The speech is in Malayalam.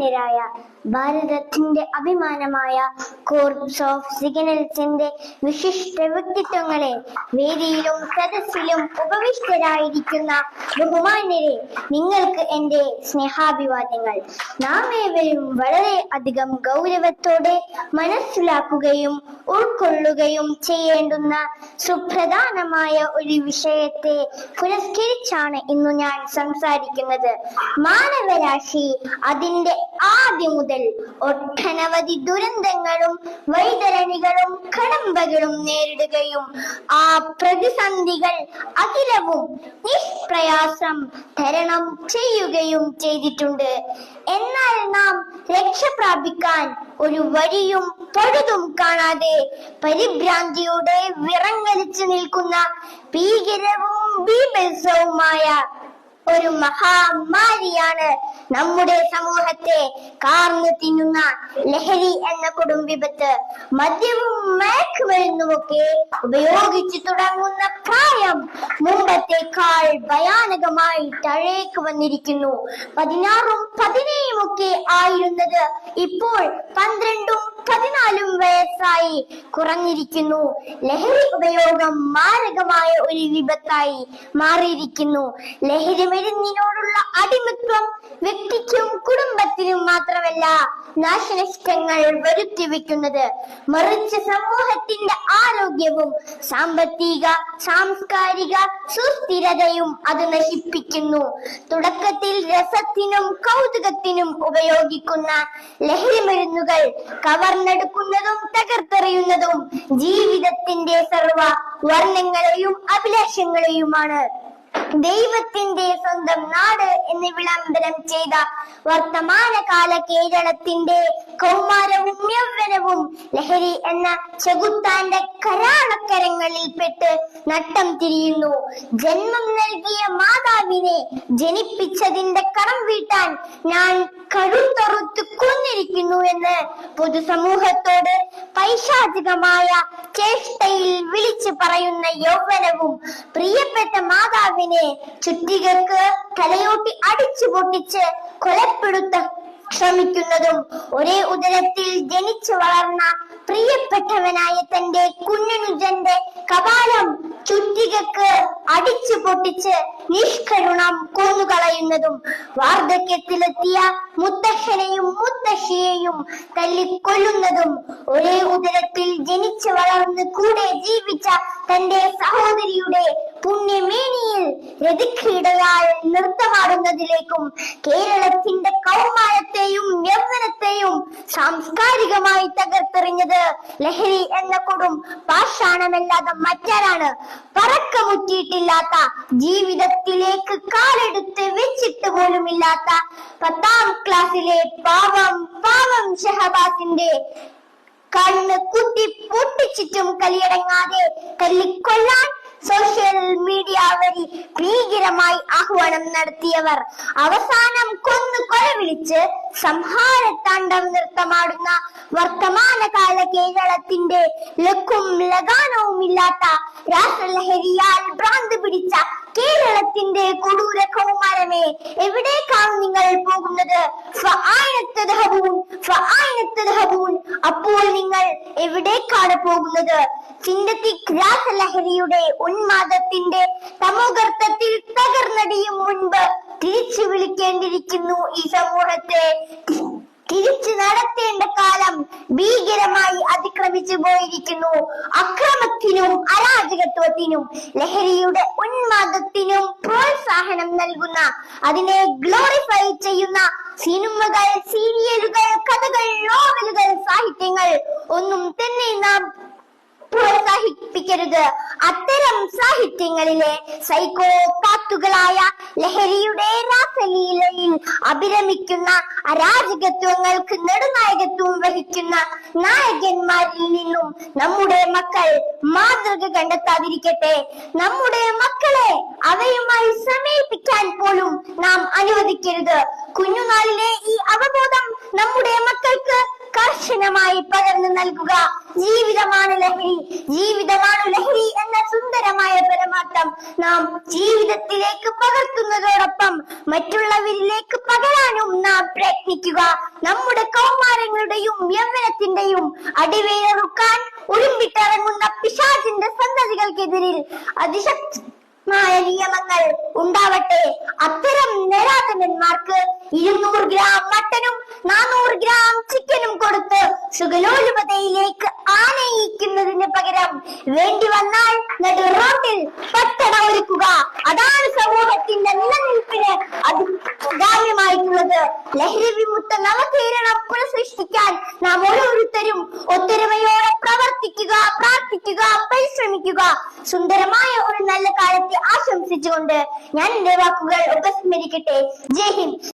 ബഹുമാന്യരായ ഭാരതത്തിന്റെ അഭിമാനമായ കോർപ്സ് ഓഫ് സിഗ്നൽസിന്റെ വിശിഷ്ട വ്യക്തിത്വങ്ങളെ, വേദിയിലും സദസ്സിലും ഉപവിഷ്ടരായിരിക്കുന്ന ബഹുമാന്യരെ, നിങ്ങൾക്ക് എന്റെ സ്നേഹാഭിവാദ്യങ്ങൾ. നാം ഏവരും വളരെ അധികം ഗൗരവത്തോടെ മനസ്സിലാക്കുകയും ഉൾക്കൊള്ളുകയും ചെയ്യേണ്ടുന്ന സുപ്രധാനമായ ഒരു വിഷയത്തെ പുരസ്കരിച്ചാണ് ഇന്നു ഞാൻ സംസാരിക്കുന്നത്. മാനവരാശി അതിന്റെ ആദ്യം മുതൽ ഒട്ടനവധി ദുരന്തങ്ങളും വൈതരണികളും കടമ്പകളും നേരിടുകയും ആ പ്രതിസന്ധികൾ അഖിലവും നിഷ്പ്രയാസം തരണം ചെയ്യുകയും ചെയ്തിട്ടുണ്ട്. എന്നാൽ നാം രക്ഷ പ്രാപിക്കാൻ ഒരു വഴിയും പഴുതും കാണാതെ പരിഭ്രാന്തിയോടെ വിറങ്ങലിച്ചു നിൽക്കുന്ന ഭീകരവും ബീഭത്സവുമായ ഒരു മഹാമാരിയാണ് നമ്മുടെ സമൂഹത്തെ കാർന്നു തിന്നുന്ന ലഹരി എന്ന കൊടും വിപത്ത്. മദ്യവും മയക്കുമരുന്നുമൊക്കെ ഉപയോഗിച്ചു തുടങ്ങുന്ന പ്രായം മുമ്പത്തേക്കാൾ ഭയാനകമായി താഴേക്ക് വന്നിരിക്കുന്നു. 16ഉം 17ഉം ഒക്കെ ആയിരുന്നത് ഇപ്പോൾ 12ഉം 14ഉം വയസ്സായി കുറഞ്ഞിരിക്കുന്നു. ലഹരി ഉപയോഗം മാരകമായ ഒരു വിപത്തായി മാറിയിരിക്കുന്നു. ലഹരി മരുന്നിനോടുള്ള അടിമത്വം വ്യക്തിക്കും കുടുംബത്തിനും മാത്രമല്ല നാശനഷ്ടങ്ങൾ വരുത്തി വെക്കുന്നത്, മറിച്ച് സമൂഹത്തിന്റെ ആരോഗ്യവും സാമ്പത്തിക സാംസ്കാരിക സുസ്ഥിരതയും അത് നശിപ്പിക്കുന്നു. തുടക്കത്തിൽ രസത്തിനും കൗതുകത്തിനും ഉപയോഗിക്കുന്ന ലഹരി മരുന്നുകൾ കവർന്നെടുക്കുന്നതും തകർത്തെറിയുന്നതും ജീവിതത്തിന്റെ സർവ വർണ്ണങ്ങളെയും അഭിലാഷങ്ങളെയുമാണ്. ദൈവത്തിന്റെ സ്വന്തം നാട് എന്ന് വിളംബരം ചെയ്ത വർത്തമാനകാല കേരളത്തിന്റെ കൗമാരവും യൗവനവും ലഹരി എന്ന ചെകുത്താന്റെ കരാളക്കരങ്ങളിൽ പെട്ട് നട്ടം തിരിയുന്നു. ജന്മം നൽകിയ മാതാവിനെ ജനിപ്പിച്ചതിന്റെ കടം വീട്ടാൻ ഞാൻ കഴുത്തറുത്ത് കൊന്നിരിക്കുന്നു എന്ന് പൊതുസമൂഹത്തോട് പൈശാചികമായ ചേഷ്ടയിൽ വിളിച്ചു പറയുന്ന യൗവനവും പ്രിയപ്പെട്ട മാതാവിനെ ചുറ്റികൾക്ക് തലയോട്ടി അടിച്ചു പൊട്ടിച്ച് കൊലപ്പെടുത്ത ശ്രമിക്കുന്നതും, ഒരേ ഉദരത്തിൽ ജനിച്ചു വളർന്ന പ്രിയപ്പെട്ടവനായ തന്റെ കുഞ്ഞനുജന്റെ കപാലം ചുറ്റികക്ക് അടിച്ചു പൊട്ടിച്ച് നിഷ്കരുണം കൊന്നുകളയുന്നതും, വാർദ്ധക്യത്തിലെത്തിയ മുത്തശ്ശനെയും മുത്തശ്ശിയെയും തല്ലിക്കൊല്ലുന്നതും, ഒരേ ഉദരത്തിൽ ജനിച്ചു വളർന്ന് കൂടെ ജീവിച്ച തന്റെ സഹോദരിയുടെ പുണ്യമേനിയിൽ രതിക്രീഡയാൽ നൃത്തമാടുന്നതിലേക്കും കേരളത്തിന്റെ കൗമാരത്തെയും യൗവനത്തെയും സാംസ്കാരികമായി തകർത്തെറിഞ്ഞത് ലഹരി എന്ന കൊടും പാഷാണമല്ലാതെ മറ്റാരാണ്? പറക്കമുറ്റിയിട്ടില്ലാത്ത, ജീവിതത്തിലേക്ക് കാലെടുത്ത് വെച്ചിട്ട് പോലുമില്ലാത്ത 10ാം ക്ലാസ്സിലെ പാവം ഷഹബാസിന്റെ കണ്ണ് കുത്തി പൊട്ടിച്ചിട്ടും കലിയടങ്ങാതെ തല്ലിക്കൊല്ലാൻ സോഷ്യൽ മീഡിയ വഴി ഭീകരമായി ആഹ്വാനം നടത്തിയവർ അവസാനം കൊന്നു കൊലവിളിച്ച് സംഹാരത്താണ്ഡവം നൃത്തമാടുന്ന വർത്തമാനകാല കേരളത്തിന്റെ ലക്കും ലഗാനവും ഇല്ലാത്ത രാസലഹരിയാൽ ഭ്രാന്ത് പിടിച്ച കേരളത്തിന്റെ കൊടൂര കൗമാരമേ, എവിടേക്കാണ് നിങ്ങൾ പോകുന്നത്? അപ്പോൾ നിങ്ങൾ എവിടേക്കാണ് പോകുന്നത്? സിന്തറ്റിക് രാസലഹരിയുടെ ഉന്മാദത്തിന്റെ തമോഗർത്തത്തിൽ തകർന്നടിയും മുൻപ് തിരിച്ചു വിളിക്കേണ്ടിയിരിക്കുന്നു ഈ സമൂഹത്തെ. തിരിച്ചു നടത്തേണ്ട കാലം ഭീകരമായി അതിക്രമിച്ചു പോയിരിക്കുന്നു. അക്രമത്തിനും അരാജകത്വത്തിനും ലഹരിയുടെ ഉന്മാദത്തിനും പ്രോത്സാഹനം നൽകുന്ന, അതിനെ ഗ്ലോറിഫൈ ചെയ്യുന്ന സിനിമകൾ, സീരിയലുകൾ, കഥകൾ, നോവലുകൾ, സാഹിത്യങ്ങൾ ഒന്നും തന്നെ നാം പ്രോത്സാഹിപ്പിക്കരുത്. അത്തരം സാഹിത്യങ്ങളിലെ സൈക്കോപാത്തുകളായ ലഹരിയുടെ രാസലീലയിൽ അഭിരമിക്കുന്ന അരാജകത്വങ്ങൾക്ക് നെടുനായകത്വം വഹിക്കുന്ന നായകന്മാരിൽ നിന്നും നമ്മുടെ മക്കൾ മാതൃക കണ്ടെത്താതിരിക്കട്ടെ. നമ്മുടെ മക്കളെ അവയുമായി സമീപിക്കാൻ പോലും നാം അനുവദിക്കരുത്. കുഞ്ഞുനാളിലെ ഈ അവബോധം നമ്മുടെ മക്കൾക്ക് കർശനമായി പകർന്നു നൽകുക. ജീവിതമാണ് ലഹരി, ജീവിതമാണ് ലഹരി എന്ന സുന്ദരമായ പരമാർത്ഥം ഉത്തരവാദിത്തം നാം ജീവിതത്തിലേക്ക് പകർത്തുന്നതോടൊപ്പം മറ്റുള്ളവരിലേക്ക് പകരാനും നാം പ്രയത്നിക്കുക. നമ്മുടെ കൗമാരങ്ങളുടെയും യൗവനത്തിന്റെയും അടിവേറുക്കാൻ ഉരുമ്പിട്ടിറങ്ങുന്ന പിശാചിന്റെ സന്തതികൾക്കെതിരിൽ അതിശക്തമായ നിയമങ്ങൾ ഉണ്ടാവട്ടെ. അത്തരം നരാധമന്മാർക്ക് 200 ഗ്രാം മട്ടനും 400 ഗ്രാം ചിക്കനും കൊടുത്ത് സുഖലോലുപതയിലേക്ക് ആനയിക്കുന്നതിന് പകരം വേണ്ടി വന്നാൽ നടു റോട്ടിൽ പട്ടട ഒരുക്കുക. അതാണ് സമൂഹത്തിന്റെ നിലനിൽപ്പിന് അഭികാമ്യമായിട്ടുള്ളത്. ലഹരി വിമുക്ത നവകേരളം പുനഃസൃഷ്ടിക്കാൻ നാം ഓരോരുത്തരും ഒത്തൊരുമയോടെ പ്രവർത്തിക്കുക, പ്രാർത്ഥിക്കുക, പരിശ്രമിക്കുക. സുന്ദരമായ ഒരു നല്ല കാലത്തെ ആശംസിച്ചുകൊണ്ട് ഞാൻ എന്റെ വാക്കുകൾ ഉപസ്മരിക്കട്ടെ. ജയ് ഹിന്ദ്.